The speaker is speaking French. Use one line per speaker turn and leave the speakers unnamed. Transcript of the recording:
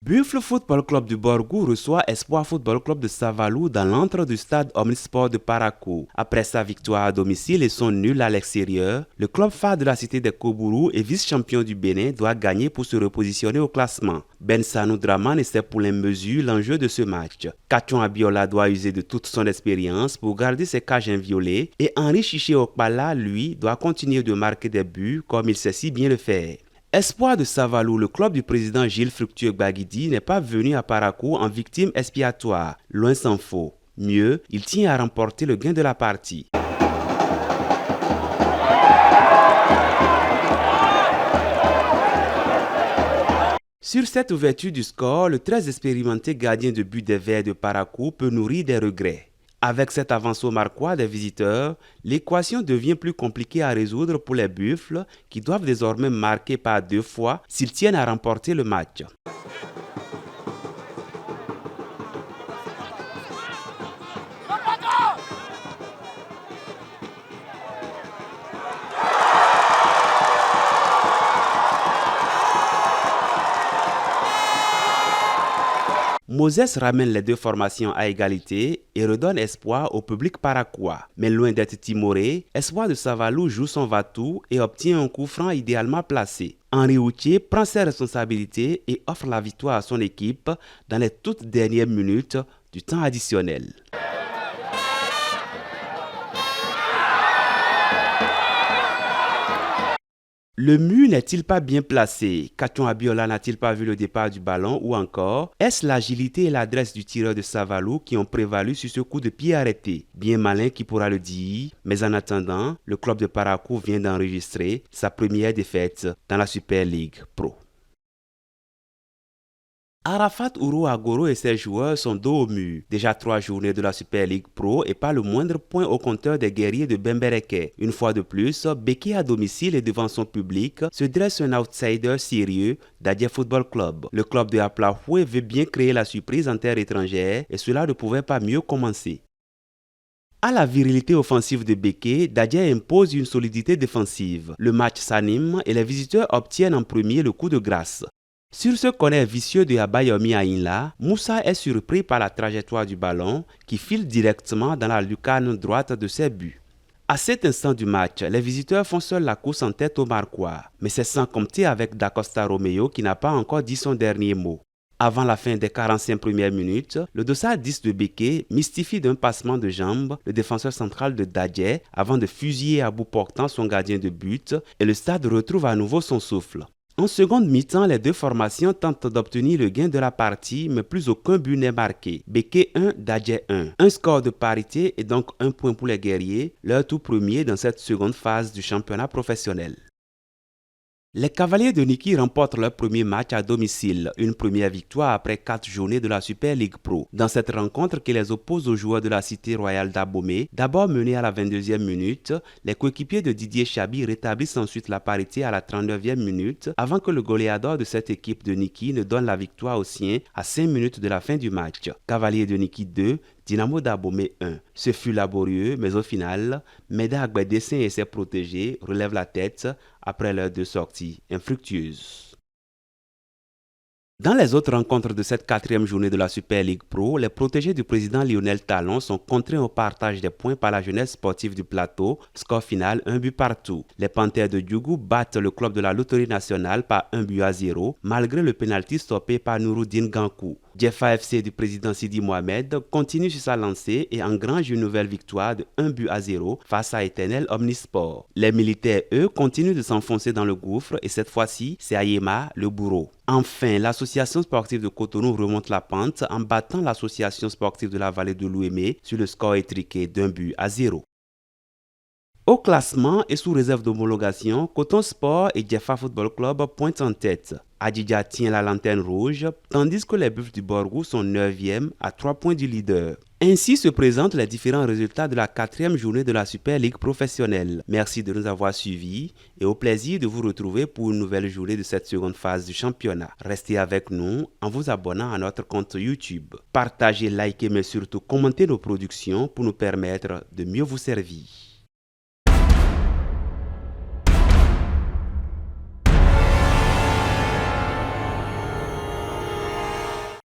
Buffle Football Club du Borgou reçoit Espoir Football Club de Savalou dans l'antre du stade Omnisport de Parakou. Après sa victoire à domicile et son nul à l'extérieur, le club phare de la cité des Kobourou et vice-champion du Bénin doit gagner pour se repositionner au classement. Ben Sanou Draman essaie pour les mesures l'enjeu de ce match. Kachon Abiola doit user de toute son expérience pour garder ses cages inviolées et Henri Chiché Okpala, lui, doit continuer de marquer des buts comme il sait si bien le faire. Espoir de Savalou, le club du président Gilles Fructueux Baguidi n'est pas venu à Parakou en victime expiatoire, loin s'en faut. Mieux, il tient à remporter le gain de la partie. Sur cette ouverture du score, le très expérimenté gardien de but des Verts de Parakou peut nourrir des regrets. Avec cet avance au marquois des visiteurs, l'équation devient plus compliquée à résoudre pour les Buffles qui doivent désormais marquer par 2 fois s'ils tiennent à remporter le match. Moses ramène les deux formations à égalité et redonne espoir au public paraquois. Mais loin d'être timoré, Espoir de Savalou joue son va-tout et obtient un coup franc idéalement placé. Henri Houtier prend ses responsabilités et offre la victoire à son équipe dans les toutes dernières minutes du temps additionnel. Le mur n'est-il pas bien placé? Kachon Abiola n'a-t-il pas vu le départ du ballon? Ou encore, est-ce l'agilité et l'adresse du tireur de Savalou qui ont prévalu sur ce coup de pied arrêté? Bien malin qui pourra le dire, mais en attendant, le club de Parakou vient d'enregistrer sa première défaite dans la Super League Pro. Arafat Ouro Agoro et ses joueurs sont dos au mur. Déjà 3 journées de la Super League Pro et pas le moindre point au compteur des guerriers de Bembereke. Une fois de plus, Béké à domicile et devant son public se dresse un outsider sérieux, Dadje Football Club. Le club de Aplahoué veut bien créer la surprise en terre étrangère et cela ne pouvait pas mieux commencer. À la virilité offensive de Béké, Dadje impose une solidité défensive. Le match s'anime et les visiteurs obtiennent en premier le coup de grâce. Sur ce corner vicieux de Abayomi Aïnla, Moussa est surpris par la trajectoire du ballon qui file directement dans la lucarne droite de ses buts. À cet instant du match, les visiteurs font seuls la course en tête au marquoir, mais c'est sans compter avec Dacosta Romeo qui n'a pas encore dit son dernier mot. Avant la fin des 45 premières minutes, le dossard 10 de Béké mystifie d'un passement de jambes le défenseur central de Dadje avant de fusiller à bout portant son gardien de but et le stade retrouve à nouveau son souffle. En seconde mi-temps, les deux formations tentent d'obtenir le gain de la partie, mais plus aucun but n'est marqué. Béké 1, Dadje 1. Un score de parité et donc un point pour les guerriers, leur tout premier dans cette seconde phase du championnat professionnel. Les Cavaliers de Niki remportent leur premier match à domicile, une première victoire après 4 journées de la Super League Pro. Dans cette rencontre qui les oppose aux joueurs de la Cité Royale d'Abomey, d'abord menés à la 22e minute, les coéquipiers de Didier Chabi rétablissent ensuite la parité à la 39e minute avant que le goléador de cette équipe de Niki ne donne la victoire aux siens à 5 minutes de la fin du match. Cavaliers de Niki 2, Dynamo d'Abomey 1. Ce fut laborieux, mais au final, Meda Agbedessin et ses protégés relèvent la tête après leurs 2 sorties infructueuses. Dans les autres rencontres de cette 4e journée de la Super League Pro, les protégés du président Lionel Talon sont contraints au partage des points par la jeunesse sportive du plateau, score final 1 but partout. Les Panthères de Djougou battent le club de la Loterie nationale par 1 but à 0, malgré le pénalty stoppé par Nouroudine Gankou. Jeffa FC du président Sidi Mohamed continue sur sa lancée et engrange une nouvelle victoire de 1 but à 0 face à Éternel Omnisport. Les militaires, eux, continuent de s'enfoncer dans le gouffre et cette fois-ci, c'est Ayema le bourreau. Enfin, l'association sportive de Cotonou remonte la pente en battant l'association sportive de la vallée de l'Ouémé sur le score étriqué d'1 but à 0. Au classement et sous réserve d'homologation, Coton Sport et Jeffa Football Club pointent en tête. Adidja tient la lanterne rouge, tandis que les Buffs du Borgou sont 9e à 3 points du leader. Ainsi se présentent les différents résultats de la 4e journée de la Super League professionnelle. Merci de nous avoir suivis et au plaisir de vous retrouver pour une nouvelle journée de cette seconde phase du championnat. Restez avec nous en vous abonnant à notre compte YouTube. Partagez, likez mais surtout commentez nos productions pour nous permettre de mieux vous servir.